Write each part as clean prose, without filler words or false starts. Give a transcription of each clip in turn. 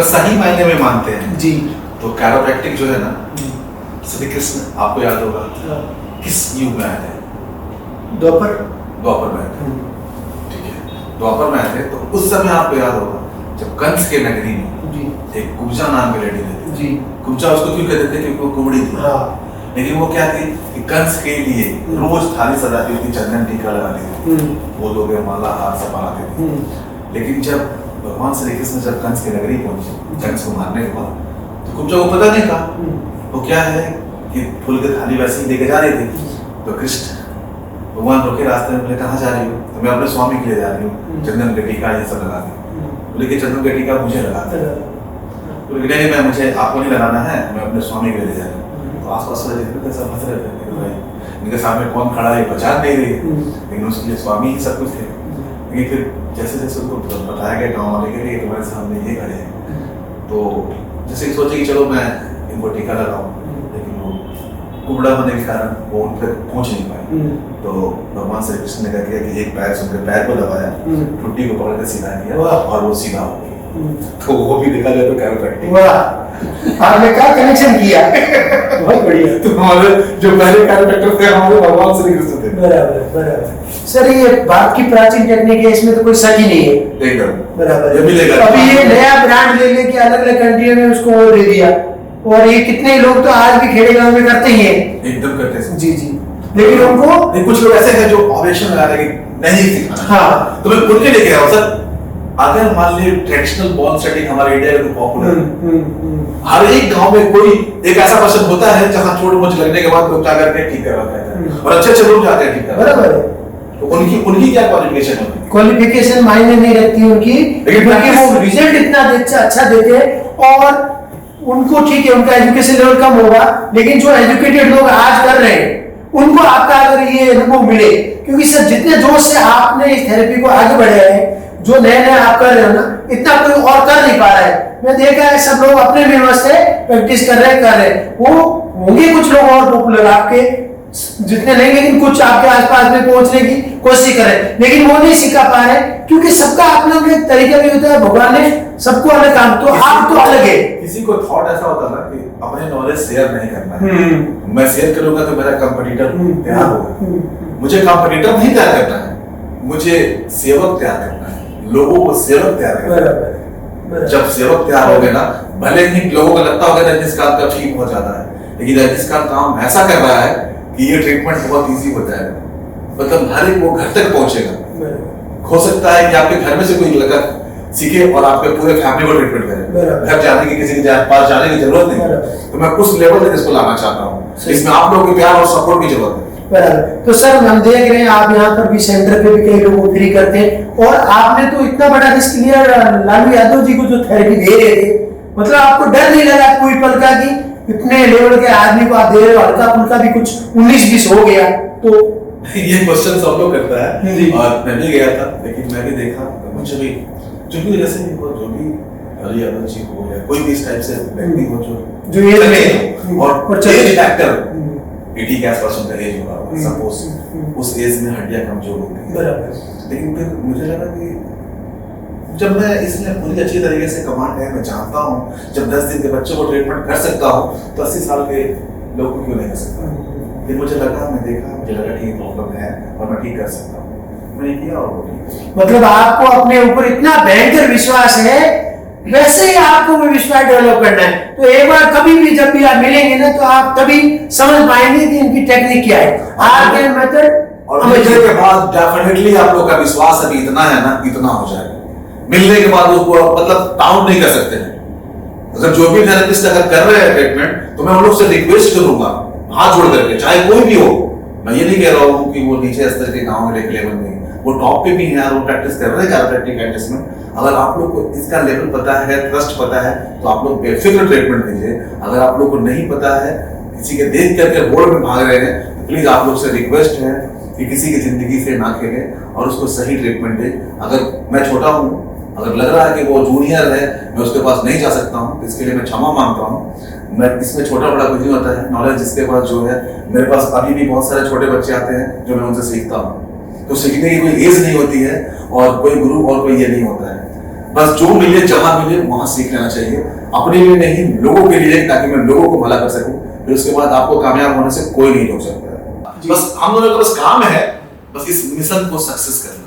सही मायने में मानते हैं जी। तो कैरोप्रैक्टिक जो है ना, श्री कृष्ण आपको याद होगा किस युग में आए थे? द्वापर में आए थे, ठीक है, द्वापर में आए थे। तो उस समय आपको याद होगा जब कंस के नगरी में जी एक कुब्जा नाम की लेडी रहती जी। कुब्जा उसको क्यों कहते थे? क्योंकि वो कुबड़ी थी। हाँ। लेकिन वो क्या थी कि कंस के लिए रोज थाली सजाती थी, चंदन टीका लगाती थी, वो लोग माला हार सब बनाते थे। लेकिन जब भगवान श्री कृष्ण जब कंस की नगरी पहुंचे, कंस को मारने के बाद, तो कुब्जा को पता नहीं था वो क्या है कि फूल की थाली वैसे ही लेके जा रही थी। तो कृष्ण भगवान रोके रास्ते में, बोले कहाँ जा रही हो? तो मैं अपने स्वामी के लिए जा रही हूँ, चंदन का टीका ये सब लगा दी। बोले कि चंदन का टीका मुझे लगा दे। बोले नहीं मैं मुझे आपको नहीं लगाना है, मैं अपने स्वामी के लिए जा रही हूँ। तो आसपास वाले जितने सब हंस रहे थे भाई इनके सामने कौन खड़ा है पहचान नहीं रही, लेकिन उसके लिए स्वामी ही सब कुछ थे। लेकिन फिर जैसे जैसे उनको बताया गया गाँव वाले के लिए तुम्हारे सामने ये खड़े हैं, तो जैसे सोचे कि चलो मैं इनको टीका लगाऊं, लेकिन वो कुबड़ा होने के कारण वो उन तक पहुंच नहीं पाए। तो भगवान श्री कृष्ण ने क्या किया कि एक पैर से उनके पैर को दबाया, ठुड्डी को पकड़ कर सीधा किया और वो सीधा हो गया। तो वो भी देखा जाए तो कैरोप्रैक्टिक। वाह, आपने क्या कनेक्शन किया, बहुत बढ़िया। तो हमारे जो पहले कैरोप्रैक्टर थे हमारे भगवान श्री कृष्ण थे। बराबर बराबर। सर ये बात की प्राचीन टेक्निक है, इसमें तो कोई शक ही नहीं है। एकदम बराबर। ये मिलेगा। अभी ये नया ब्रांड ले लेके अलग अलग कंट्रियों में उसको वो दे दिया, और ये कितने लोग तो आज भी खेड़े गांव में करते ही हैं। एकदम करते हैं जी जी। लेकिन उनको कुछ लोग ऐसे हैं जो ऑपरेशन लगा रहे हैं नहीं सिखाना। हाँ। तो मैं खुल के लेके आया सर, अगर मान लीजिए ट्रेडिशनल बॉल सेटिंग हमारे इंडिया में पॉपुलर, हर एक गांव में कोई एक ऐसा पर्सन होता है जहां चोट मोच लगने के बाद लोग क्या करते हैं ठीक करवाते हैं, और अच्छे लोग जाते हैं ठीक करवाने। बराबर। तो उनकी क्या क्वालिफिकेशन होती है? क्वालिफिकेशन मायने नहीं रखती उनकी, क्योंकि वो रिजल्ट इतना अच्छा देते हैं। और उनको ठीक है उनका एजुकेशन लेवल कम होगा, लेकिन जो एजुकेटेड लोग आज कर रहे हैं उनको आपका अगर ये अनुभव मिले, क्योंकि सर जितने जोश से आपने इस थेरेपी को आगे बढ़े हैं, जो नए नए आप कर रहे हो ना, इतना कोई और कर नहीं पा रहा है। मैं देखा है सब लोग अपने में मस्त है, प्रैक्टिस कर रहे हैं। वो होंगे कुछ लोग और पॉपुलर आपके जितने नहीं, लेकिन कुछ आपके आसपास में पहुंचने की कोशिश करें, लेकिन वो नहीं सिखा पा रहे, क्योंकि सबका अपना एक तरीका भी होता है। भगवान ने सबको अलग काम, तो आप तो अलग है। किसी को थॉट ऐसा होता है ना कि अपने नॉलेज शेयर नहीं करना है। मैं शेयर करूंगा तो मेरा कंपटीटर तैयार होगा। मुझे कंपटीटर नहीं तैयार करना है, मुझे सेवक तैयार करना है, लोगों को सेवक तैयार करना है। जब सेवक तैयार हो गए ना, भले ही लोगों को लगता होगा रजनीकांत का ठीक हो जाता है, लेकिन रजनीकांत काम ऐसा कर रहा है कि ये ट्रीटमेंट बहुत इजी हो जाएगा, मतलब हर एक वो घर तक पहुंचेगा। हो सकता है कि आपके घर में से कोई लड़का सीखे और आपके पूरे फैमिली को ट्रीटमेंट करे, घर जाने की किसी के पास जाने की जरूरत नहीं। तो मैं उस लेवल तक इसको लाना चाहता हूँ, इसमें आप लोगों के प्यार और सपोर्ट की जरूरत है। बराबर। तो सर हम देख रहे हैं आप यहाँ पर भी सेंटर पे भी कई लोगों को फ्री करते हैं, और आपने तो इतना बड़ा रिस्क लिया लालू यादव जी को जो थेरेपी दे रहे थे, मतलब आपको डर नहीं लगा कोई पल का कि इतने लेवल के आदमी को आप दे रहे हो, हल्का फुल्का भी कुछ 19-20 हो गया तो? ये क्वेश्चन सब लोग करता है, और मैं भी गया था, लेकिन मैं भी देखा मुझे भी जो भी जैसे जो भी लालू यादव जी हो या कोई भी इस टाइप से व्यक्ति हो जो ये और एज फैक्टर 80 के आसपास उनका एज होगा, सपोज उस एज में हड्डियां कमजोर होती हैं। बराबर। लेकिन फिर मुझे लगा कि जब मैं इसमें पूरी अच्छी तरीके से कमांड है, मैं जानता हूँ जब 10 दिन के बच्चों को ट्रीटमेंट कर सकता हूँ तो 80 साल के लोगों को क्यों नहीं कर सकता। फिर मुझे लगा, मैं देखा, मुझे लगा कि प्रॉब्लम है और मैं ठीक कर सकता हूँ, मैंने किया और वो ठीक। मतलब आपको अपने ऊपर इतना भयंकर विश्वास है, वैसे ही आपको भी विश्वास डेवलप करना है। तो एक बार कभी भी जब भी आप मिलेंगे ना, तो आप तभी समझ पाएंगे कि इनकी टेक्निक क्या है, आगे मेथड। और मिलने के बाद डेफिनेटली आप लोग का विश्वास अभी इतना है ना, इतना हो जाएगा। मिलने के बाद उसको मतलब काउंट नहीं कर सकते हैं। अगर जो भी थेरेपिस्ट अगर कर रहे हैं ट्रीटमेंट, तो मैं उन लोग से रिक्वेस्ट करूंगा हाथ जोड़ करके, चाहे कोई भी हो। मैं ये नहीं कह रहा हूँ कि वो नीचे स्तर के गाँव के लेवल में, वो टॉप पे भी है, वो प्रैक्टिस कर रहे हैं कैरोप्रैक्टिक प्रैक्टिस में। अगर आप लोग को इसका लेवल पता है, ट्रस्ट पता है, तो आप लोग बेफिक्र ट्रीटमेंट लीजिए। अगर आप लोग को नहीं पता है, किसी के देख करके रोड में भाग रहे हैं, तो प्लीज आप लोग से रिक्वेस्ट है कि किसी की जिंदगी से ना खेलें और उसको सही ट्रीटमेंट दें। अगर मैं छोटा हूँ, अगर लग रहा है कि वो जूनियर है, मैं उसके पास नहीं जा सकता हूँ, इसके लिए मैं क्षमा मांगता हूँ। मैं इसमें छोटा बड़ा कुछ नहीं होता है, नॉलेज जिसके पास जो है, मेरे पास अभी भी बहुत सारे छोटे बच्चे आते हैं जो मैं उनसे सीखता हूँ। तो सीखने की कोई एज नहीं होती है और कोई गुरु और कोई ये नहीं होता है। बस जो मिले जहां मिले वहां सीख लेना चाहिए, अपने लिए नहीं लोगों के लिए, ताकि मैं लोगों को भला कर सकूं। फिर उसके बाद आपको कामयाब होने से कोई नहीं रोक सकता। बस हम लोगों का बस काम है बस इस मिशन को सक्सेस करना।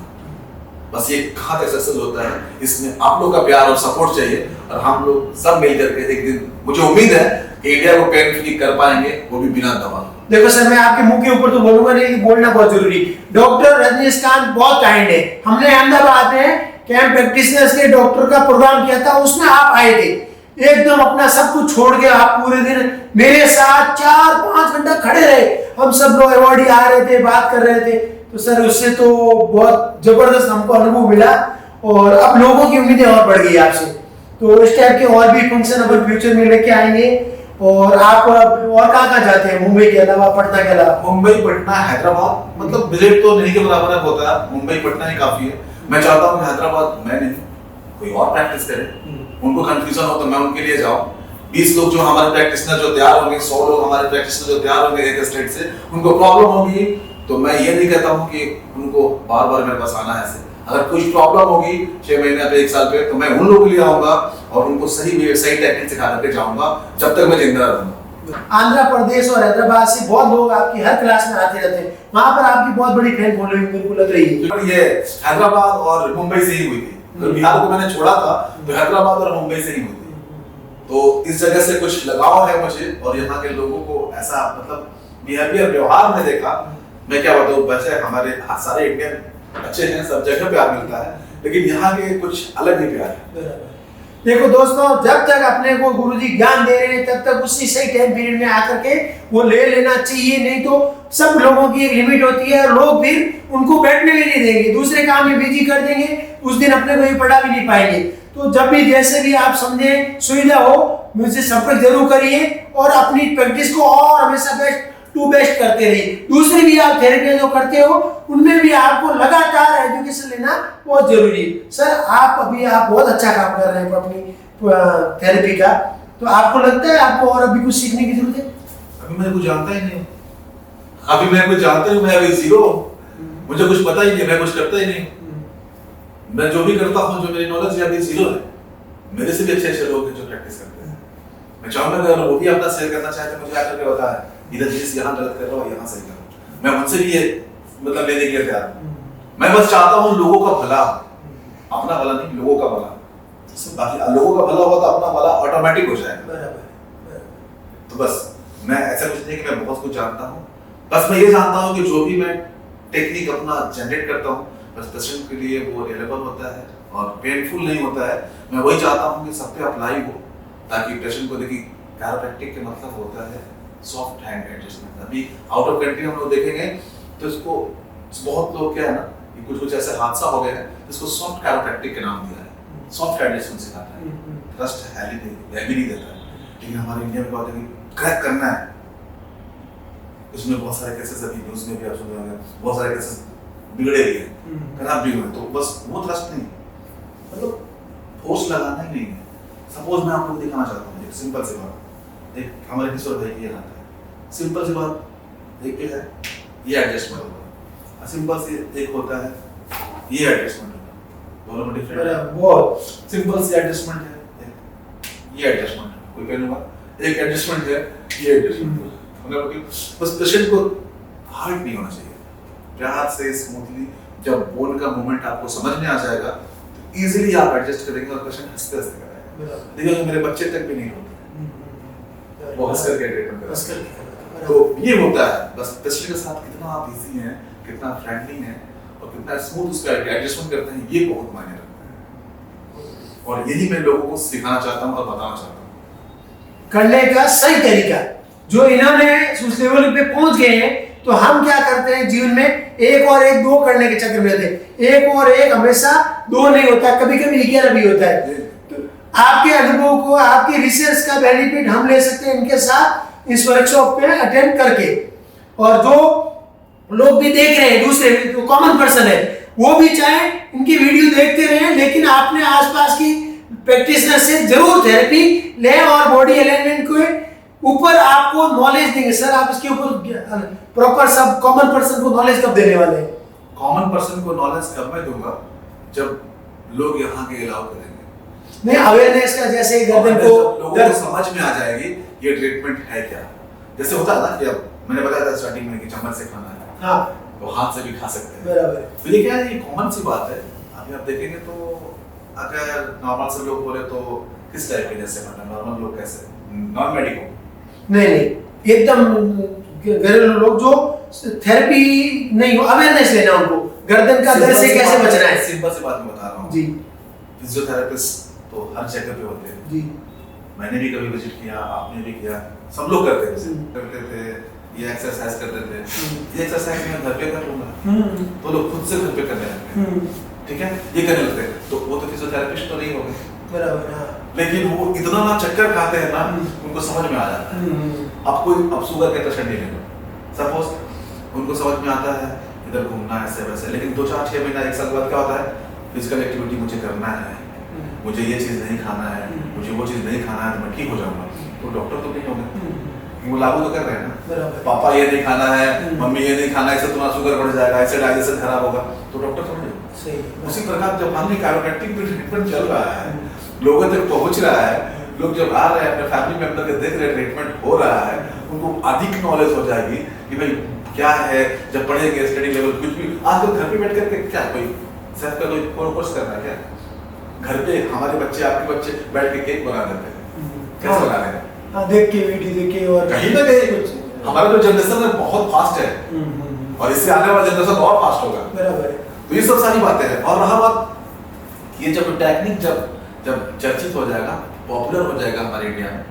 बस ये कहाँ तक सक्सेस होता है इसमें आप लोग का प्यार और सपोर्ट चाहिए, और हम लोग सब मिलकर के एक दिन मुझे उम्मीद है कि इंडिया को पेन फ्री कर पाएंगे, वो भी बिना दवा। देखो सर, मैं आपके मुंह के ऊपर तो बोलूंगा नहीं, बोलना बहुत जरूरी। डॉक्टर रजनीकांत बहुत काइंड है। हमने अहमदाबाद में कैंप प्रैक्टिशनर्स के डॉक्टर का प्रोग्राम किया था, उसमें आप आए थे, एकदम अपना सब कुछ छोड़ के आप पूरे दिन मेरे साथ 4-5 घंटा खड़े रहे। हम सब लोग अवार्डी आ रहे थे, बात कर रहे थे, तो सर उससे तो बहुत जबरदस्त हमको अनुभव मिला, और अब लोगों की उम्मीदें और बढ़ गई आपसे। तो इस टाइप के और भी फंक्शन अपन फ्यूचर में लेके आएंगे। और आप और कहाँ जाते हैं मुंबई के अलावा, पटना के अलावा? मुंबई, पटना, हैदराबाद, मतलब विजिट तो नहीं के बराबर है होता है, मुंबई पटना ही काफी है। मैं चाहता हूँ कि हैदराबाद मैं नहीं कोई और प्रैक्टिस करे, उनको कंफ्यूजन हो तो मैं उनके लिए जाऊँ। 20 लोग जो हमारे प्रैक्टिशनर जो तैयार होंगे, 100 लोग हमारे प्रैक्टिशनर जो तैयार होंगे एक स्टेट से, उनको प्रॉब्लम होगी तो मैं ये नहीं कहता हूँ कि उनको बार बार मेरे पास आना है। ऐसे अगर कुछ प्रॉब्लम होगी 6 महीने पे 1 साल पे, तो मैं उन लोगों के लिए आऊंगा और उनको सही टेक्निक सिखा करके जाऊंगा जब तक मैं जिंदा रहूंगा। आंध्र प्रदेश और हैदराबाद से बहुत लोग आपकी हर क्लास में आते रहते हैं, वहां पर आपकी बहुत बड़ी फैन फॉलोइंग मेरे को लग रही है। ये हैदराबाद और मुंबई से ही हुई थी, तो बिहार को मैंने छोड़ा था तो हैदराबाद और मुंबई से ही हुई थी। तो इस जगह से कुछ लगाव है मुझे, और यहाँ के लोगों को ऐसा मतलब बिहेवियर व्यवहार में देखा, मैं क्या बताऊँ, वैसे हमारे सारे इंडियन अच्छे हैं, सब जगह प्यार मिलता है, लेकिन यहाँ के कुछ अलग ही प्यार है। देखो दोस्तों, जब तक अपने को गुरुजी ज्ञान दे रहे हैं तब तक उसी सही टाइम पीरियड में आकर के वो ले लेना चाहिए, नहीं तो सब लोगों की एक लिमिट होती है और लोग फिर उनको बैठने भी नहीं देंगे, दूसरे काम में बिजी कर देंगे, उस दिन अपने को ये पढ़ा भी नहीं पाएंगे। तो जब भी जैसे भी आप समझे सुविधा हो, मुझसे संपर्क जरूर करिए और अपनी प्रैक्टिस को और हमेशा बेस्ट टू बेस्ट करते रहिए। दूसरी भी आप थेरेपी जो करते हो उनमें भी आपको लगातार एजुकेशन लेना बहुत जरूरी है। सर आप बहुत अच्छा काम कर रहे हैं अपनी थेरेपी का, तो आपको लगता है आपको और अभी कुछ सीखने की जरूरत है? अभी मैं कुछ जानता ही नहीं, अभी मैं कुछ जानता हूँ, मैं अभी जीरो, मुझे कुछ पता ही नहीं, मैं कुछ करता ही नहीं। मैं जो भी करता हूँ, जो मेरी नॉलेज है अभी जीरो है। मेरे से भी अच्छे लोग हैं जो प्रैक्टिस करते हैं। मैं चाहूंगा अगर वो भी अपना शेयर करना चाहते हैं, मुझे आकर के बताएं इधर चीज यहाँ गलत कर रहा हूँ, यहाँ सही कर रहा हूँ, मैं उनसे भी ये मतलब लेने के लिए तैयार हूँ। मैं बस चाहता हूँ लोगों का भला, अपना भला नहीं, लोगों का भला। बाकी लोगों का भला हुआ तो अपना भला ऑटोमेटिक हो जाएगा। तो बस मैं ऐसा कुछ नहीं कि मैं बहुत कुछ जानता हूँ, बस मैं ये जानता हूँ कि जो भी मैं टेक्निक अपना जनरेट करता हूँ बस पेशेंट के लिए वो रिलेबल होता है और पेनफुल नहीं होता है। मैं वही चाहता हूँ कि सब पे अप्लाई हो, ताकि पेशेंट को देखिए कैरोप्रैक्टिक के मतलब होता है सॉफ्ट हैंड एडजस्टमेंट। अभी आउट ऑफ कंट्री हम लोग देखेंगे तो इसको बहुत लोग क्या है ना कि कुछ ऐसे हादसा हो गया है इसको सॉफ्ट कैरोप्रैक्टिक के नाम दिया है, सॉफ्ट एडजस्टमेंट सिखाता है, ट्रस्ट है नहीं देता है। लेकिन हमारे इंडिया में बात है कि क्रैक करना है, उसमें बहुत सारे केसेस अभी न्यूज़ में भी आप सुन रहे होंगे, बहुत सारे केसेस बिगड़े भी हैं, खराब भी हुए। तो बस वो ट्रस्ट नहीं, मतलब फोर्स लगाना ही नहीं है। सपोज मैं आपको दिखाना चाहता हूँ एक सिंपल सी बात, एक हमारे किशोर भाई की हाथ है, सिंपल सी बात एक है ये एडजस्टमेंट होगा, सिंपल सी एक होता है ये एडजस्टमेंट होगा, दोनों में डिफरेंट है। बहुत सिंपल सी एडजस्टमेंट है, ये एडजस्टमेंट है, कोई कहने वाला एक एडजस्टमेंट है, ये एडजस्टमेंट है। मतलब बस पेशेंट को हार्ड नहीं होना चाहिए, प्यार से स्मूथली जब बोन का मूवमेंट आपको समझ में आ जाएगा तो इजीली आप एडजस्ट करेंगे और पेशेंट हंसते हंसते करेगा। देखिए मेरे बच्चे तक भी नहीं होते, वो हंस करके ट्रीटमेंट करते। तो ये होता है बस पेशेंट के साथ कितना आप इजी हैं, कितना फ्रेंडली हैं और कितना स्मूथ उसका एडजस्टमेंट करते हैं, ये बहुत मायने रखता है। और यही मैं लोगों को सिखाना चाहता हूँ और बताना चाहता हूँ करने का सही तरीका। जो इन्होंने उस लेवल पे पहुंच गए हैं, तो हम क्या करते हैं जीवन में एक और एक दो करने के चक्कर में रहते हैं। एक और एक हमेशा दो नहीं होता, कभी कभी 11 भी होता है। तो आपके अनुभव को, आपकी रिसर्च का बेनिफिट हम ले सकते हैं इनके साथ इस वर्कशॉप पे अटेंड करके। और जो लोग भी देख रहे हैं, दूसरे जो कॉमन पर्सन है, वो भी चाहे इनकी वीडियो देखते रहे, लेकिन आपने आसपास की प्रैक्टिशनर से जरूर थेरेपी ले और बॉडी अलाइनमेंट के ऊपर आपको नॉलेज देंगे। सर आप इसके ऊपर प्रॉपर सब कॉमन पर्सन को नॉलेज कब देने वाले हैं? कॉमन पर्सन को नॉलेज कब मैं दूंगा जब लोग यहाँ के अलाउ करेंगे। नहीं, अवेयरनेस का जैसे गर्दन को लोगों को समझ में आ जाएगी ये ट्रीटमेंट है क्या। जैसे होता है ना कि अब मैंने बताया था स्टार्टिंग में कि चम्मच से खाना है, हाँ, तो हाथ से भी खा सकते हैं। बराबर। तो ये क्या है, ये कॉमन सी बात है। अभी आप देखेंगे तो अगर नॉर्मल से लोग बोले तो किस टाइप के, जैसे मतलब नॉर्मल लोग कैसे, नॉन मेडिको नहीं एकदम घरेलू लोग जो थेरेपी नहीं हो, अवेयरनेस लेना उनको गर्दन का दर्द से कैसे बचना है। सिंपल सी बात मैं बता रहा हूँ जी। फिजियोथेरेपिस्ट तो हर जगह पे होते हैं जी। मैंने भी कभी विजिट किया, आपने भी किया, सब लोग करते थे ये एक्सरसाइज करते थे। ये एक्सरसाइज मैं घर पे कर लूंगा, तो लोग खुद से घर पे करने लगते हैं, ठीक है, ये करने लगते हैं, तो वो तो फिजियोथेरेपिस्ट तो नहीं हो गए, बराबर। हाँ। लेकिन वो इतना ना चक्कर खाते हैं ना, उनको समझ में आ जाता है। अब शुगर के पेशेंट नहीं लेना, सपोज उनको समझ में आता है इधर घूमना है ऐसे वैसे, लेकिन 2-4-6 महीना 1 साल बाद क्या होता है, फिजिकल एक्टिविटी मुझे करना है, मुझे ये चीज नहीं खाना है, मुझे वो चीज नहीं खाना है, तो मैं ठीक हो जाऊंगा। तो डॉक्टर तो नहीं होंगे, वो लागू तो कर रहे हैं ना, पापा ये नहीं खाना है, मम्मी ये नहीं खाना है, इससे तुम्हारा शुगर बढ़ जाएगा, इससे डाइजेशन खराब होगा, तो डॉक्टर थोड़ी होगा। सही। उसी प्रकार जब हमने कायरोप्रैक्टिक ट्रीटमेंट चल रहा है, लोगों तक पहुंच रहा है, लोग जब आ रहे हैं अपने फैमिली मेंबर के देख रहे हैं ट्रीटमेंट हो रहा है, उनको अधिक नॉलेज हो जाएगी कि भाई क्या है। जब पढ़ेंगे स्टडी लेवल कुछ भी, आजकल घर पे बैठ करके क्या कोई सेल्फ का कोई कोर्स करना है क्या, घर पे हमारे बच्चे आपके बच्चे बैठ के केक बना देते हैं, कैसे बना रहे हैं, हाँ, देख के वीडियो देख के, और कहीं ना कहीं हमारा जो जनरेशन है बहुत फास्ट है, और इससे आने वाला जनरेशन और फास्ट होगा, बराबर। तो ये सब सारी बातें हैं। और रहा बात ये, जब टेक्निक जब चर्चित हो जाएगा, पॉपुलर हो जाएगा हमारे इंडिया में,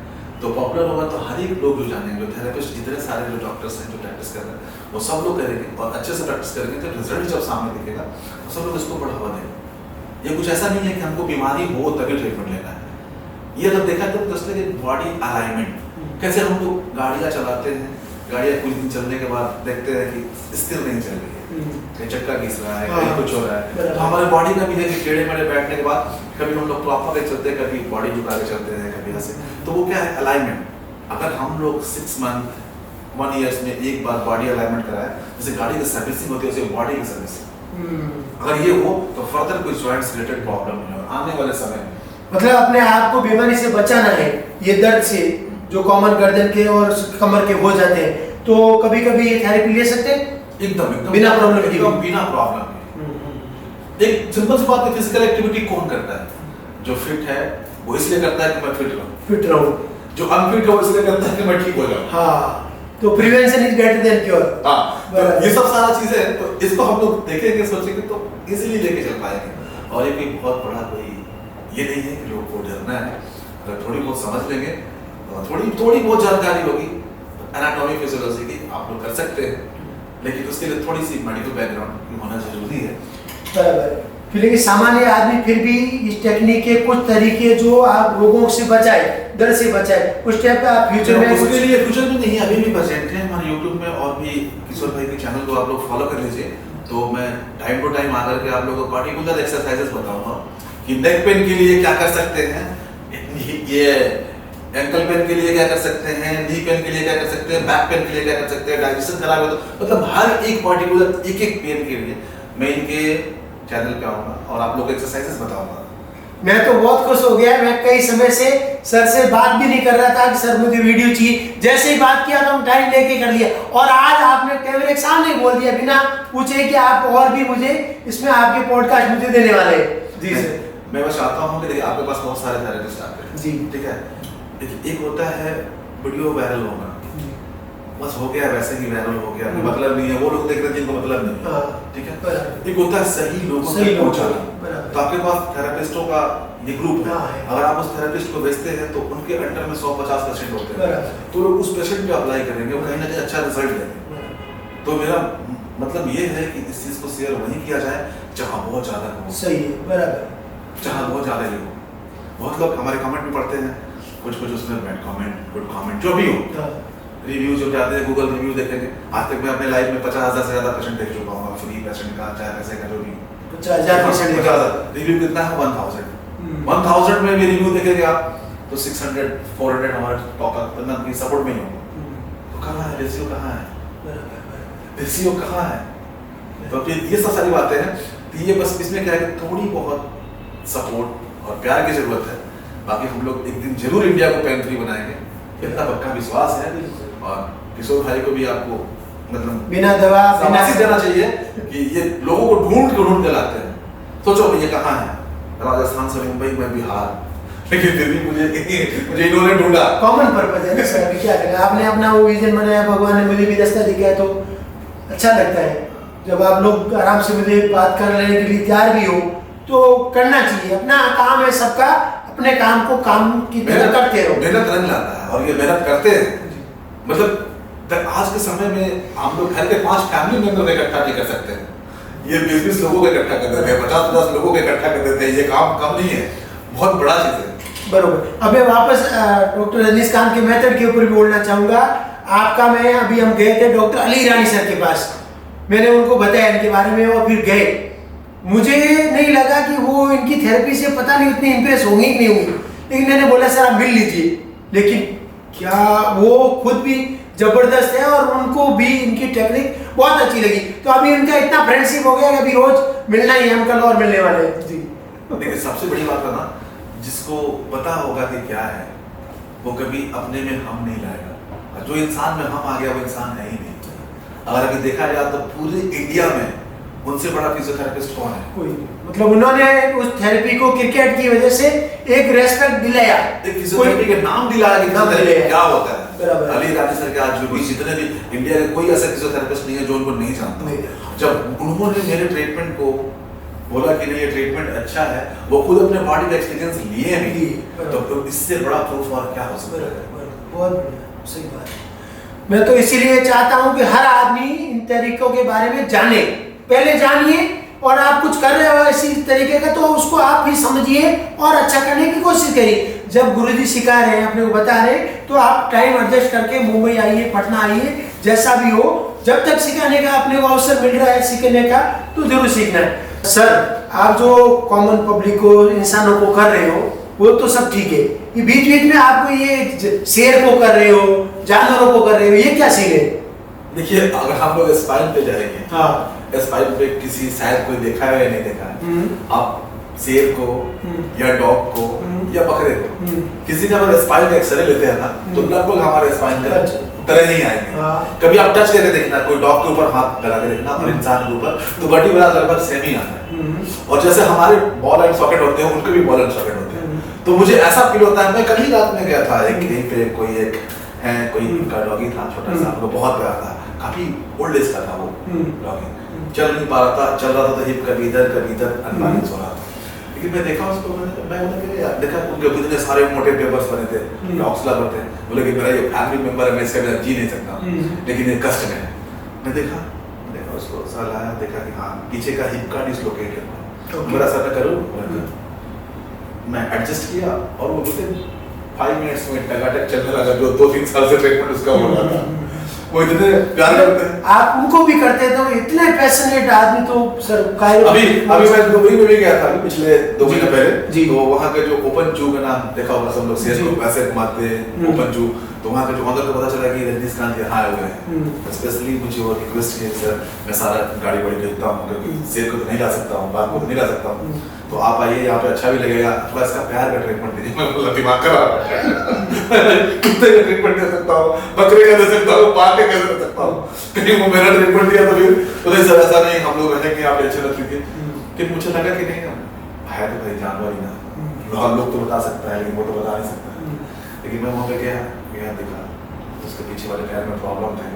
तो पॉपुलर होगा तो हर एक लोग जो जानेंगे, जो थेरेपिस्ट जितने सारे जो डॉक्टर्स हैं जो प्रैक्टिस कर रहे हैं, वो सब लोग करेंगे और अच्छे से प्रैक्टिस करेंगे, तो रिजल्ट जब सामने दिखेगा तो सब लोग इसको बढ़ावा देंगे। ये कुछ ऐसा नहीं है कि हमको बीमारी हो तभी ट्रीटमेंट लेना है। ये जब देखा तो जैसे बॉडी अलाइनमेंट, कैसे हम लोग गाड़ियाँ चलाते हैं, गाड़ियाँ कुछ दिन चलने के बाद देखते हैं कि स्थिर नहीं चल रही है, कहीं चक्का घिस रहा है, कहीं कुछ हो रहा है, तो हमारे बॉडी का भी है कि टेढ़े मेढ़े बैठने के बाद कभी हम लोग प्रॉपर चलते हैं, कभी बॉडी झुका के चलते हैं, कभी ऐसे, तो वो क्या है अलाइनमेंट। अगर हम लोग 6 मंथ 1 ईयर्स में एक बार बॉडी अलाइनमेंट कराए, जैसे गाड़ी की सर्विसिंग होती है वैसे बॉडी की सर्विसिंग, अगर ये हो तो फर्दर कोई जॉइंट्स रिलेटेड प्रॉब्लम नहीं हो आने वाले समय में। मतलब अपने आप को बीमारी से बचाना है, ये दर्द से जो कॉमन गर्दन के और कमर के हो जाते हैं, तो कभी कभी ये थेरेपी ले सकते हैं एकदम बिना प्रॉब्लम के, बिना प्रॉब्लम। एक सिंपल सी बात है, फिजिकल एक्टिविटी कौन करता है? जो फिट है वो इसलिए करता है कि मैं फिट रहूं, जो अनफिट है वो इसलिए करता है कि मैं ठीक हो जाऊं। हाँ, तो prevention is better than cure. हाँ, तो ये सब सारा चीजें हैं, तो इसको हम लोग देखेंगे सोचेंगे तो इजीली लेके चल पाएंगे। और ये कोई बहुत बड़ा कोई ये नहीं है कि लोग को डरना है, अगर थोड़ी बहुत समझ लेंगे, थोड़ी बहुत जानकारी होगी एनाटॉमी फिजियोलॉजी की, आप लोग कर सकते हैं, लेकिन उसके लिए थोड़ी सी मेडिकल बैकग्राउंड होना जरूरी है। बराबर। लेकिन सामान्य आदमी फिर भी इस टेक्निक के कुछ तरीके जो आप लोगों से बचाए, दर्द से बचाए, उस टाइप पे आप फ्यूचर में उसके लिए फ्यूचर में नहीं, अभी भी प्रेजेंट है हमारे यूट्यूब में, और भी किशोर भाई के चैनल को आप लोग फॉलो कर लीजिए, तो मैं टाइम टू टाइम आकर के आप लोगों को पार्टिकुलर एक्सरसाइजेस बताऊंगा कि नेक पेन के लिए क्या कर सकते हैं, ये एंकल पेन के लिए क्या कर सकते हैं, नी पेन के लिए क्या कर सकते हैं, बैक पेन के लिए क्या कर सकते हैं, डाइजेशन खराब है तो, मतलब हर एक पार्टिकुलर एक पेन के लिए मैं इनके चैनल पे आऊंगा और आप लोग को एक्सरसाइजेस बताऊंगा। मैं तो बहुत खुश हो गया, मैं कई समय से सर से बात भी नहीं कर रहा था कि सर मुझे वीडियो चाहिए, जैसे ही बात किया तो हम टाइम लेके कर लिया, और आज आपने कैमरे के सामने बोल दिया बिना पूछे कि आप और भी मुझे इसमें आपके पॉडकास्ट मुझे देने वाले हैं। जी सर, मैं बस चाहता हूँ कि देखिए आपके पास बहुत सारे थेरेपिस्ट आते हैं जी, ठीक है, एक होता है वीडियो वायरल होना, बस हो गया वैसे ही वायरल हो गया, कोई मतलब नहीं है, वो लोग देख रहे हैं जिनको मतलब नहीं है, ठीक है। एक होता है सही लोगों तक पहुंचाना, तो आपके पास थेरेपिस्टों का ये ग्रुप है, अगर आप उस थेरेपिस्ट को भेजते हैं तो उनके अंडर में 150 पेशेंट होते हैं, तो लोग उस पेशेंट पे अप्लाई करेंगे, वो कहीं ना कहीं अच्छा रिजल्ट देंगे। तो मेरा मतलब ये है कि इस चीज को शेयर वहीं किया जाए जहाँ बहुत ज्यादा हो, सही है, बराबर, जहाँ बहुत ज्यादा ही हो। बहुत लोग हमारे कमेंट में पढ़ते हैं, कुछ उसमें बैड कमेंट, गुड कमेंट, जो भी हो, रिव्यू जो जाते हैं गूगल रिव्यू देखेंगे, आज तक मैं अपने लाइफ में 50,000 से ज्यादा पेशेंट देख चुका हूँ, फ्री पेशेंट का चाहे पैसे का जो भी 50,000 रिव्यू कितना है 1000 में भी रिव्यू देखेंगे आप तो 600-400 हमारे टॉप की सपोर्ट में ही होगा, तो कहाँ है रेशियो, कहाँ है रेशियो, कहाँ है? तो ये सब सारी बातें हैं, तो ये बस इसमें क्या है कि थोड़ी बहुत सपोर्ट और प्यार की जरूरत है। बाकी हम लोग एक दिन जरूर इंडिया को पेन फ्री बनाएंगे, इतना पक्का विश्वास है। और किशोर भाई को भी आपको मतलब बिना दवा शाबाशी देना चाहिए कि ये लोगों को ढूंढ के लाते हैं। सोचो ये कहाँ है, राजस्थान से मुंबई में बिहार, लेकिन फिर भी मुझे इन्होंने ढूंढा। कॉमन पर्पस है ना सर, अभी क्या करें, आपने अपना वो विजन बनाया, भगवान ने मुझे भी रास्ता दिखाया, तो अच्छा लगता है जब आप लोग आराम से मुझे बात करने के लिए तैयार भी हो, तो करना चाहिए। अपना काम है सबका, अपने काम को काम की तरह करते रहो। मेहनत रंग लाता है और ये मेहनत करते हैं। मतलब आज के समय में हम लोग घर के 5 फैमिली मेंबर इकट्ठा नहीं कर सकते हैं, ये 20 लोगों को इकट्ठा कर देते हैं, 50 लोगों को इकट्ठा कर देते हैं। ये काम कम नहीं है, बहुत बड़ा चीज है। बरोबर। अब मैं वापस डॉक्टर रजनीकांत के मेथड के ऊपर भी बोलना चाहूंगा। आपका मैं अभी हम गए थे डॉक्टर अली ईरानी सर के पास, मैंने उनको बताया इनके बारे में और फिर गए। मुझे नहीं लगा कि वो इनकी थेरेपी से पता नहीं इतनी इंप्रेस होंगी कि नहीं होंगी, लेकिन मैंने बोला सर आप मिल लीजिए। लेकिन क्या वो खुद भी जबरदस्त है और उनको भी इनकी टेक्निक बहुत अच्छी लगी, तो अभी इनका इतना फ्रेंडशिप हो गया कि अभी रोज मिलना ही हम कल और मिलने वाले हैं जी। देखिए सबसे बड़ी बात है ना, जिसको पता होगा कि क्या है वो कभी अपने में हम नहीं लाएगा। जो इंसान में हम आ गया वो इंसान है ही नहीं। अगर अभी देखा जाए तो पूरे इंडिया में उनसे बड़ा फिजियोथेरेपिस्ट कौन है? कोई नहीं। मतलब उन्होंने उस थेरेपी को क्रिकेट की वजह से एक रेस्पेक्ट दिलाया, एक फिजियोथेरेपी के नाम दिलाया कि फिजियोथेरेपी क्या होता है। अली ईरानी सर के आज जो भी जितने भी इंडिया के कोई ऐसा फिजियोथेरेपिस्ट नहीं है जो उनको नहीं जानता। जब उन्होंने मेरे ट्रीटमेंट को बोला कि नहीं ये ट्रीटमेंट अच्छा है, वो खुद अपने बॉडी का एक्सपीरियंस लिए भी, तो इससे बड़ा प्रूफ और क्या हो सकता है। बहुत सही बात है। मैं तो इसीलिए चाहता हूं कि हर आदमी इन तरीकों के बारे में जाने, पहले जानिए, और आप कुछ कर रहे हो इसी तरीके का तो उसको आप भी समझिए और अच्छा करने की कोशिश करिए। जब गुरुजी सिखा रहे हैं, अपने को बता रहे हैं, तो आप टाइम एडजस्ट करके मुंबई आइए, पटना आइए, जैसा भी हो, जब तक सिखाने का अपने को अवसर मिल रहा है सीखने का तो जरूर सीखना है। सर आप जो कॉमन पब्लिक को, इंसानों को कर रहे हो वो तो सब ठीक है, ये बीच बीच में आपको ये शेर को कर रहे हो, जानवरों को कर रहे हो, ये क्या सीन है? देखिए अगर हम लोग स्पाइन पे जाएंगे, हाँ, स्पाइन पे किसी शायद कोई देखा है या नहीं देखा है, आप शेर को या डॉग को या बकरे को किसी का अगर स्पाइन का एक्सरे लेते हैं ना तो लगभग हमारे स्पाइन का तरह नहीं आएंगे। कभी आप टच करके देखना, कोई डॉग के ऊपर हाथ लगा के देखना और इंसान के ऊपर, तो वर्टिब्रा लगभग सेम ही आता है। और जैसे हमारे बॉल एंड सॉकेट होते हैं उनके भी बॉल एंड सॉकेट होते हैं। तो मुझे ऐसा फील होता है, मैं कल ही रात में गया था कहीं पे, कोई एक है कोई उनका डॉगी था छोटा सा, हमको बहुत प्यारा था, काफी ओल्ड एज का था वो डॉगी, चल नहीं पा रहा था, चल रहा था तो हिप कभी इधर अनबैलेंस हो रहा था। लेकिन मैं देखा उसको, मैंने देखा उनके इतने सारे मोटे पेपर्स बने थे, डॉग्स लवर थे, बोले कि मेरा ये फैमिली मेंबर है, मैं इसके बिना जी नहीं सकता, लेकिन ये कष्ट में है। मैं देखा उसको साल आया, देखा कि हाँ पीछे का हिप का डिसलोकेट है, मेरा सर करो, मैं एडजस्ट किया और वो विद 5 मिनट्स में टकाटक चलने लगा, जो 2-3 साल से ट्रीटमेंट उसका हो रहा था। वो इतने प्यार करते हैं, आप उनको भी करते तो इतने पैशनेट आदमी तो सर अभी मैं दुबई में भी गया था पिछले 2 महीने पहले, तो वहाँ के जो ओपन जू का नाम देखा होगा सब लोग, शेर को वैसे घुमाते हैं ओपन जू, तो वहाँ के जो ऑनर को पता चला कि रजनीकांत यहाँ आए हुए हैं। स्पेशली मुझे वो रिक्वेस्ट की सर मैं सारा गाड़ी वाड़ी भेजता हूँ क्योंकि शेर को तो नहीं ला सकता हूँ, बाघ को तो नहीं ला सकता हूँ, तो आप आइए यहाँ पे अच्छा भी लगेगा, थोड़ा इसका प्यार का ट्रीटमेंट दीजिए। मैं बोला दिमाग खराब है, कुत्ते का ट्रीटमेंट दे सकता हूँ, बकरे का दे सकता हूँ, बाघ का दे सकता हूँ, कहीं वो मेरा ट्रीटमेंट दिया तो फिर सर ऐसा नहीं, हम लोग रहेंगे आप अच्छे रख लीजिए। कि मुझे लगा कि नहीं है तो भाई जानवर ही ना, हम लोग तो बता सकता है लेकिन वो तो बता नहीं सकता। लेकिन मैं वहाँ पे गया देखा उसके पीछे वाले पैर में प्रॉब्लम थे,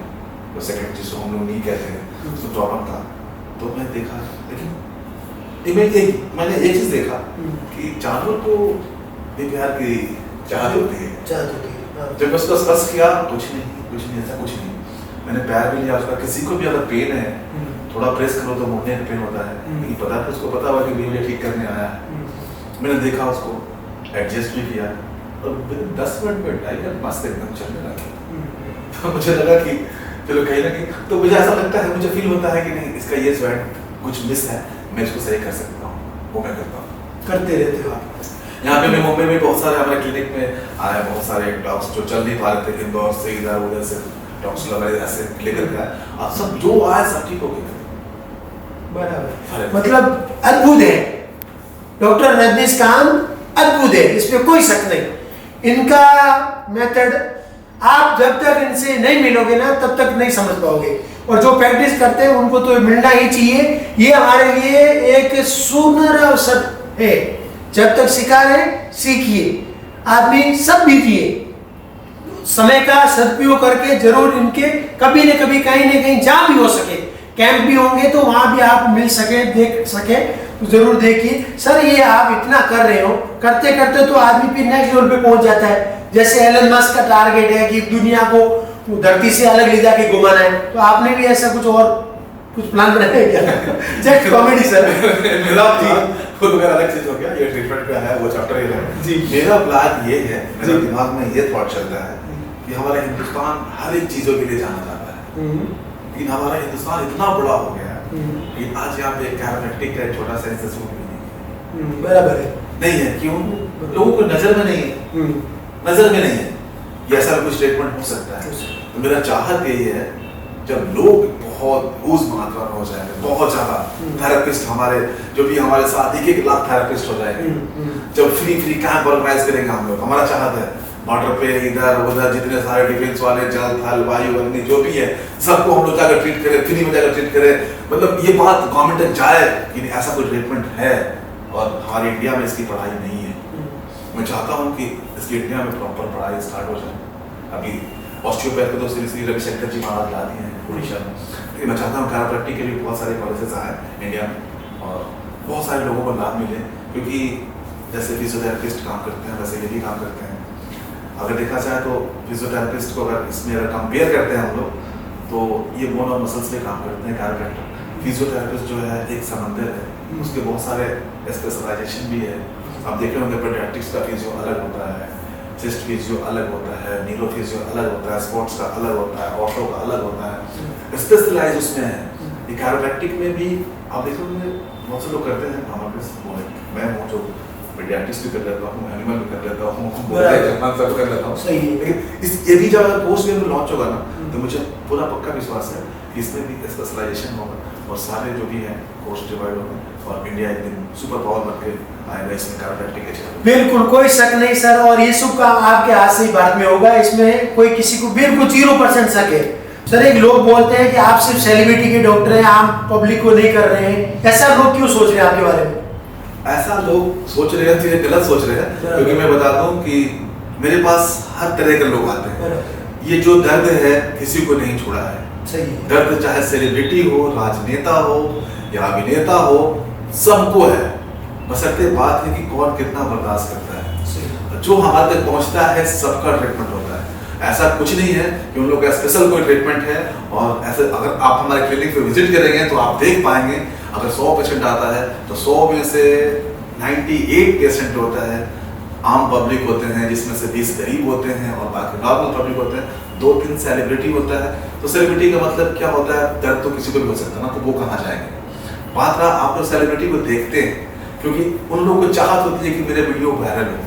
तो सेकंड जिसको हम लोग नहीं कहते हैं उसको प्रॉब्लम था, तो मैं देखा, लेकिन मैंने एक चीज देखा कि जानवर को भी प्यार की चाहत होती है। जब मैं उसको स्पर्श किया कुछ नहीं ऐसा कुछ नहीं, मैंने पैर भी लिया उसका, किसी को भी अगर पेन है थोड़ा प्रेस करो तो मुड़ने में पेन होता है, लेकिन पता है उसको पता हुआ कि मुझे ठीक करने आया है। मैंने देखा उसको एडजस्ट भी किया और 10 मिनट में टाइगर मस्त एकदम चलने लगा। तो मुझे लगा कि चलो कहीं ना कहीं तो मुझे ऐसा लगता है, मुझे फील होता है कि नहीं इसका ये ज्वाइंट कुछ मिस है, मैं इसको सही कर सकता हूँ, वो मैं करता हूँ। करते रहते हो आप। यहाँ पे मैं मुंबई में बहुत सारे हमारे क्लिनिक में आए बहुत सारे डॉग्स जो चल नहीं पा रहे थे, इंदौर से इधर उधर से डॉग्स लगे ऐसे लेकर के आए, अब सब जो आए सब ठीक हो गए। बराबर, मतलब अद्भुत है डॉक्टर रजनीकांत अद्भुत है, इसमें कोई शक नहीं। इनका मेथड आप जब तक इनसे नहीं मिलोगे ना तब तक नहीं समझ पाओगे, और जो प्रैक्टिस करते हैं उनको तो मिलना ही चाहिए। ये हमारे लिए एक सुनहरा अवसर है, जब तक सिखा रहे सीखिए, आदमी सब बीतिए, समय का सदुपयोग करके जरूर इनके कभी न कभी कहीं न कहीं जहां भी हो सके कैंप भी होंगे तो वहां भी आप मिल सके, देख सके तो जरूर देखिए। सर ये आप इतना कर रहे हो, करते करते तो आदमी फिर नेक्स्ट लेवल पे पहुंच जाता है। जैसे एलन मस्क का टारगेट है कि दुनिया को धरती से अलग ले जाके घुमाना है, तो आपने भी ऐसा कुछ और कुछ प्लान बनाया है क्या? Just comedy sir. मेरा प्लान खुद मेरा अलग चीज हो गया, ये ट्रीटमेंट का है, वो चैप्टर ये है जी। मेरा प्लान ये है, मेरे दिमाग में ये थॉट चलता है कि हमारा हिंदुस्तान हर एक चीजों के लिए जाना जाता है, लेकिन हमारा हिंदुस्तान इतना बड़ा हो गया है कि आज यहाँ पे कैरोमैग्नेटिक का छोटा सा इंस्टीट्यूट भी नहीं, बराबर है, नहीं है। क्यों? लोगों को नजर में नहीं है, नजर में नहीं है ये ऐसा कुछ स्टेटमेंट हो सकता है। तो मेरा चाहत यही है, जब लोग बहुत उस मात्रा में हो जाएंगे, बहुत ज्यादा थेरेपिस्ट हमारे जो भी हमारे साथ 1-1 लाख थेरेपिस्ट हो जाएंगे, जब फ्री कैंप ऑर्गेनाइज करेंगे हम लोग, हमारा चाहत है बॉर्डर पे इधर उधर जितने सारे डिफेंस वाले जल थल वायु अग्नि जो भी है सबको हम लोग जाकर ट्रीट करें, फ्री में जाकर ट्रीट करें। मतलब ये बात गवर्नमेंट तक जाए कि ऐसा कोई ट्रीटमेंट है, और हमारे इंडिया में इसकी पढ़ाई नहीं है। मैं चाहता हूँ कि इसकी इंडिया में प्रॉपर पढ़ाई स्टार्ट हो जाए। अभी ऑस्टियोपैथ को तो श्री रविशंकर जी महाराज ला दिए हैं उड़ीसा में, लेकिन मैं चाहता हूँ कैरोप्रैक्टिक के लिए बहुत सारे कॉलेजेस आए इंडिया में और बहुत सारे लोगों को लाभ मिले, क्योंकि जैसे फिजियोथेरेपिस्ट काम करते हैं वैसे ये भी काम करते हैं। अगर देखा जाए तो फिजियोथेरेपिस्ट को अगर इसमें अगर कंपेयर करते हैं हम लोग, तो ये बोन और मसल्स पे काम करते हैं कैरोप्रैक्टर। फिजियोथेरेपिस्ट जो है एक समंदर है, उसके बहुत सारे स्पेशलाइजेशन भी है। आप देखे होंगे पेडियाट्रिक्स का फिजियो अलग होता है, चेस्ट फिजियो अलग होता है, न्यूरो फिजियो अलग होता है, स्पोर्ट्स का अलग होता है, ऑर्थो का अलग होता है, स्पेशलाइज उसमें है। ये कैरोप्रैक्टिक में भी आप देखोगे बहुत से लोग करते हैं, हमारे मैं हूँ जो पेडियाट्रिक्स भी कर लेता हूँ, एनिमल भी कर लेता हूँ, सब कर लेता हूँ। लेकिन ये भी जब कोर्स में लॉन्च होगा ना, तो मुझे पूरा पक्का विश्वास है कि इसमें भी स्पेशलाइजेशन होगा और सारे जो भी हैं कोर्स डिवाइड होंगे और इंडिया एक दिन सुपर पावर बन के आएगा इसमें कैरोप्रैक्टिक के। बिल्कुल कोई शक नहीं सर, और ये शुभ काम आपके हाथ से ही भारत में होगा, इसमें कोई किसी को बिल्कुल 0% शक है। सर एक लोग बोलते हैं कि आप सिर्फ सेलिब्रिटी के डॉक्टर हैं, आम पब्लिक को नहीं कर रहे हैं, ऐसा लोग क्यों सोच रहे हैं आपके बारे में? ऐसा लोग सोच रहे हैं तो ये गलत सोच रहे हैं, क्योंकि मैं बताता हूँ कि मेरे पास हर तरह के लोग आते हैं। ये जो दर्द है किसी को नहीं छोड़ा है, दर्द चाहे सेलिब्रिटी हो, राजनेता हो या अभिनेता हो, सबको है। बशर्ते बात है कि कौन कितना बर्दाश्त करता है। जो हमारे तक पहुंचता है सबका ट्रीटमेंट होता है, ऐसा कुछ नहीं है कि उन लोग का स्पेशल कोई ट्रीटमेंट है। और ऐसे अगर आप हमारे क्लिनिक पे विजिट करेंगे तो आप देख पाएंगे, अगर 100 पेशेंट आता है तो 100 में से 98% होता है आम पब्लिक होते हैं, जिसमें से 20 गरीब होते हैं और बाकी नॉर्मल पब्लिक होते हैं, 2-3 सेलिब्रिटी होता है। तो सेलिब्रिटी का मतलब क्या होता है, दर्द तो किसी को भी हो सकता है ना, तो वो कहाँ जाएंगे। बात रहा आप लोग सेलिब्रिटी को देखते हैं क्योंकि उन लोगों को चाहत होती है कि मेरे वीडियो वायरल हो,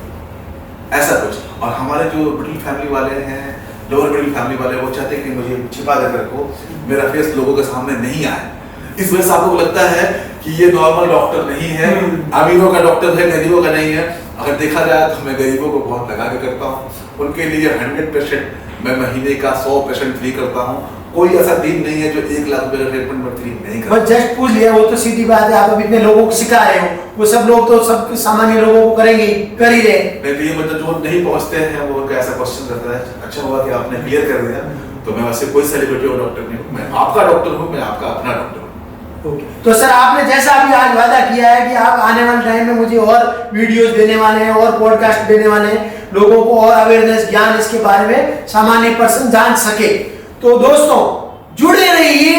ऐसा कुछ। और हमारे जो मिडिल फैमिली वाले हैं, लोअर मिडिल फैमिली वाले, वो चाहते हैं कि मुझे छिपा देकर को मेरा फेस लोगों के सामने नहीं आए। इस वजह से आपको लगता है कि ये नॉर्मल डॉक्टर नहीं है, अमीरों का डॉक्टर है, गरीबों का नहीं है। अगर देखा जाए तो मैं गरीबों को बहुत लगा के करता हूँ, उनके लिए 100% मैं महीने का 100% फ्री करता हूँ। कोई ऐसा दिन नहीं है जो 1 लाख रुपए का ट्रीटमेंट में फ्री नहीं करता। बस जस्ट पूछ लिया, वो तो सीधी बात है, आप अब इतने लोगों को सिखा रहे हो, वो सब लोग तो सब सामान्य लोगों को करेंगे, कर ही रहे। नहीं मतलब जो नहीं पहुंचते हैं वो उनका ऐसा क्वेश्चन रहता है। अच्छा हुआ कि आपने क्लियर कर दिया। तो मैं वैसे कोई सेलिब्रिटी और डॉक्टर नहीं हूँ, मैं आपका डॉक्टर हूँ, मैं आपका अपना डॉक्टर हूँ। तो सर आपने जैसा अभी आज वादा किया है कि आप आने वाले टाइम में मुझे और वीडियोस देने वाले हैं और पॉडकास्ट देने वाले हैं, लोगों को और अवेयरनेस ज्ञान इसके बारे में सामान्य पर्सन जान सके। तो दोस्तों जुड़े रहिए,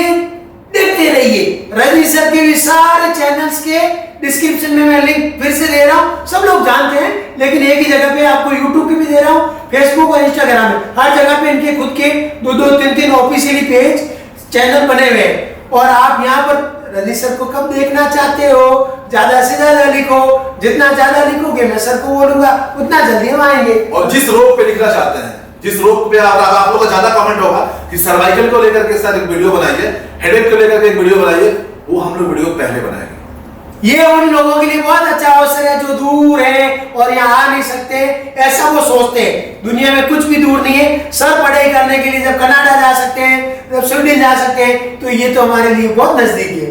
देखते रहिए। रजनी सर के भी सारे चैनल्स के डिस्क्रिप्शन में मैं लिंक फिर से दे रहा हूँ, सब लोग जानते हैं, लेकिन एक ही जगह पे आपको यूट्यूब पे भी दे रहा हूँ, फेसबुक और इंस्टाग्राम में, हर जगह पे इनके खुद के 2-2, 3-3 ऑफिशियली पेज चैनल बने हुए हैं। और आप यहाँ पर रजनी सर को कब देखना चाहते हो, ज्यादा से ज्यादा लिखो, जितना ज्यादा लिखोगे मैं सर को बोलूंगा उतना जल्दी हम आएंगे। और जिस रोग पे लिखना चाहते हैं, जिस रोग पे आप लोगों का ज्यादा कमेंट होगा कि सर्वाइकल को लेकर के सर एक वीडियो बनाइए, हेडेक को लेकर के एक वीडियो बनाइए, वो हम लोग वीडियो पहले बनाएंगे। ये उन लोगों के लिए बहुत अच्छा अवसर है जो दूर है और यहाँ आ नहीं सकते, ऐसा वो सोचते हैं। दुनिया में कुछ भी दूर नहीं है, सब पढ़ाई करने के लिए जब कनाडा जा सकते हैं, जब स्वीडन जा सकते हैं, तो ये तो हमारे लिए बहुत नजदीक है।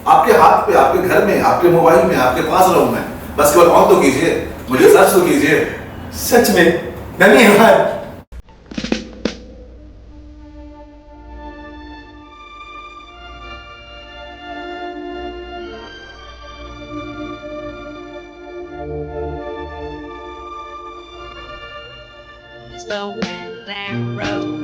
आपके हाथ पे, आपके घर में, आपके मोबाइल में, आपके पास रहूं मैं, बस केवल ऑन तो कीजिए, मुझे सर्च तो कीजिए। सच में धन्यवाद। So that road.